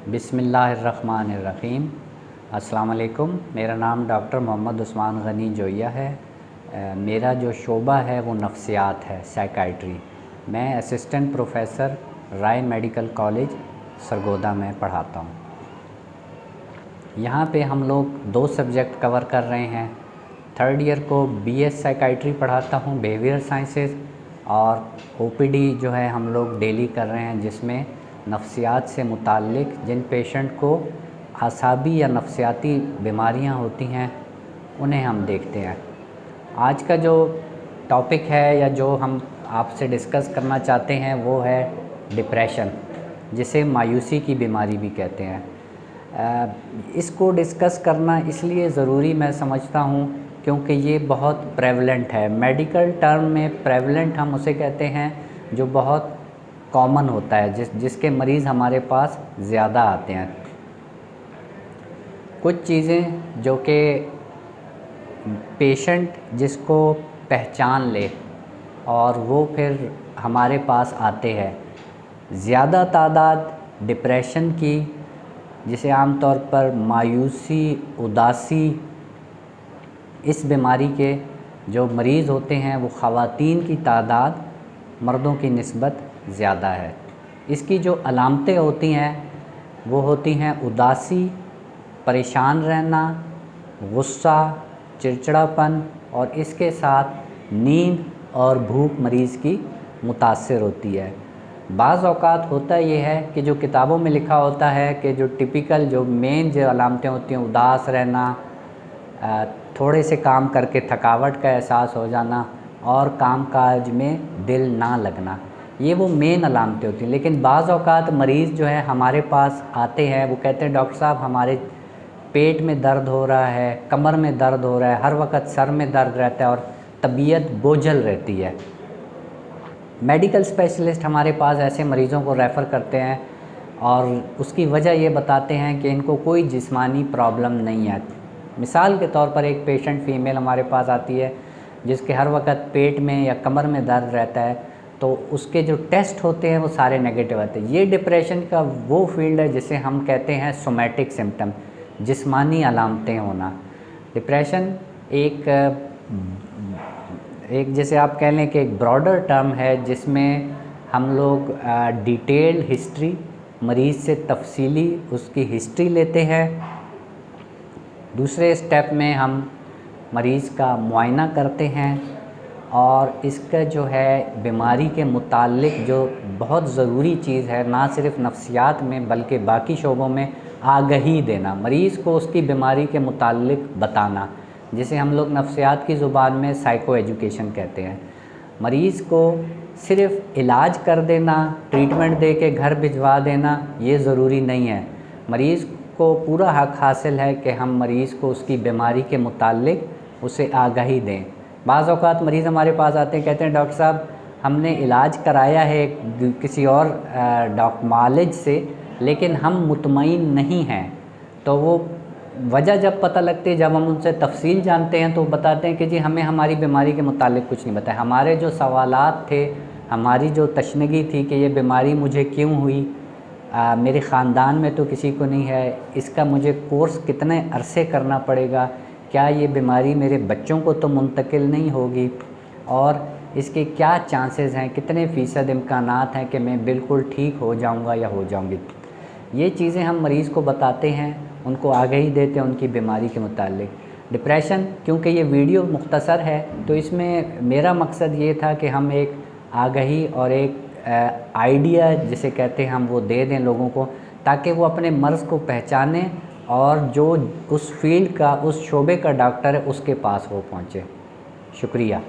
बिस्मिल्लाहिर्रहमानिर्रहीम। अस्सलाम वालेकुम। मेरा नाम डॉक्टर मोहम्मद उस्मान गनी जोइया है। मेरा जो शोबा है वो नफ्सियात है, साइकाइट्री। मैं असिस्टेंट प्रोफेसर राय मेडिकल कॉलेज सरगोदा में पढ़ाता हूँ। यहाँ पे हम लोग 2 सब्जेक्ट कवर कर रहे हैं। थर्ड ईयर को बीएस साइकाइट्री पढ़ाता हूँ, बिहेवियर साइंसेस, और ओपीडी जो है हम लोग डेली कर रहे हैं, जिसमें नफ्सियात से मुताल्लिक़ जिन पेशेंट को आसाबी या नफ्सियाती बीमारियां होती हैं उन्हें हम देखते हैं। आज का जो टॉपिक है या जो हम आपसे डिस्कस करना चाहते हैं वो है डिप्रेशन, जिसे मायूसी की बीमारी भी कहते हैं। इसको डिस्कस करना इसलिए ज़रूरी मैं समझता हूँ क्योंकि ये बहुत प्रेवलेंट है। मेडिकल टर्म में प्रेवलेंट हम उसे कहते हैं जो बहुत कॉमन होता है, जिसके मरीज़ हमारे पास ज़्यादा आते हैं। कुछ चीज़ें जो कि पेशेंट जिसको पहचान ले और वो फिर हमारे पास आते हैं। ज़्यादा तादाद डिप्रेशन की, जिसे आम तौर पर मायूसी, उदासी, इस बीमारी के जो मरीज़ होते हैं वो ख़वातीन की तादाद मर्दों की निस्बत ज़्यादा है। इसकी जो अलामतें होती हैं वो होती हैं उदासी, परेशान रहना, गुस्सा, चिड़चिड़ापन, और इसके साथ नींद और भूख मरीज़ की मुतासिर होती है। बाज़ औक़ात होता ये है कि जो किताबों में लिखा होता है कि जो टिपिकल जो मेन जो अलामतें होती हैं, उदास रहना, थोड़े से काम करके थकावट का एहसास हो जाना और कामकाज में दिल ना लगना, ये वो मेन अलामतें होती हैं। लेकिन बाज़ औक़ात मरीज़ जो है हमारे पास आते हैं, वो कहते हैं डॉक्टर साहब हमारे पेट में दर्द हो रहा है, कमर में दर्द हो रहा है, हर वक्त सर में दर्द रहता है और तबीयत बोझल रहती है। मेडिकल स्पेशलिस्ट हमारे पास ऐसे मरीज़ों को रेफ़र करते हैं और उसकी वजह ये बताते हैं कि इनको कोई जिस्मानी प्रॉब्लम नहीं है। मिसाल के तौर पर एक पेशेंट फ़ीमेल हमारे पास आती है जिसके हर वक्त पेट में या कमर में दर्द रहता है, तो उसके जो टेस्ट होते हैं वो सारे नेगेटिव आते हैं। ये डिप्रेशन का वो फील्ड है जिसे हम कहते हैं सोमैटिक सिम्टम, जिस्मानी अलामतें होना। डिप्रेशन एक जैसे आप कह लें कि एक ब्रॉडर टर्म है जिसमें हम लोग डिटेल्ड हिस्ट्री मरीज़ से तफसीली उसकी हिस्ट्री लेते हैं। दूसरे स्टेप में हम मरीज़ का मुआयना करते हैं और इसका जो है बीमारी के मुताल्लिक़ जो बहुत ज़रूरी चीज़ है, ना सिर्फ नफ्सियात में बल्कि बाकी शोबों में आगाही देना, मरीज़ को उसकी बीमारी के मुताल्लिक़ बताना, जिसे हम लोग नफ्सियात की ज़ुबान में साइको एजुकेशन कहते हैं। मरीज़ को सिर्फ़ इलाज कर देना, ट्रीटमेंट दे के घर भिजवा देना, ये ज़रूरी नहीं है। मरीज़ को पूरा हक़ हासिल है कि हम मरीज़ को उसकी बीमारी के मुताल्लिक़ उसे आगाही दें। बाज़ औक़ात मरीज़ हमारे पास आते हैं, कहते हैं डॉक्टर साहब हमने इलाज कराया है किसी और मालिज से, लेकिन हम मुतमईन नहीं हैं। तो वो वजह जब पता लगती है, जब हम उनसे तफसील जानते हैं, तो बताते हैं कि जी हमें हमारी बीमारी के मुतालिक कुछ नहीं बताया। हमारे जो सवालात थे, हमारी जो तशनगी थी कि ये बीमारी मुझे क्यों हुई, मेरे ख़ानदान में तो किसी को नहीं है, इसका मुझे कोर्स कितने अरसे करना पड़ेगा, क्या ये बीमारी मेरे बच्चों को तो मुंतकिल नहीं होगी, और इसके क्या चांसेस हैं, कितने फ़ीसद इम्कानात हैं कि मैं बिल्कुल ठीक हो जाऊंगा या हो जाऊंगी। ये चीज़ें हम मरीज़ को बताते हैं, उनको आगाही देते हैं उनकी बीमारी के मुताल्लिक़। डिप्रेशन, क्योंकि ये वीडियो मुख्तसर है तो इसमें मेरा मकसद ये था कि हम एक आगाही और एक आइडिया जिसे कहते हैं हम वो दे दें लोगों को, ताकि वो अपने मर्ज़ को पहचानें और जो उस फील्ड का, उस शोबे का डॉक्टर है उसके पास वो पहुँचे। शुक्रिया।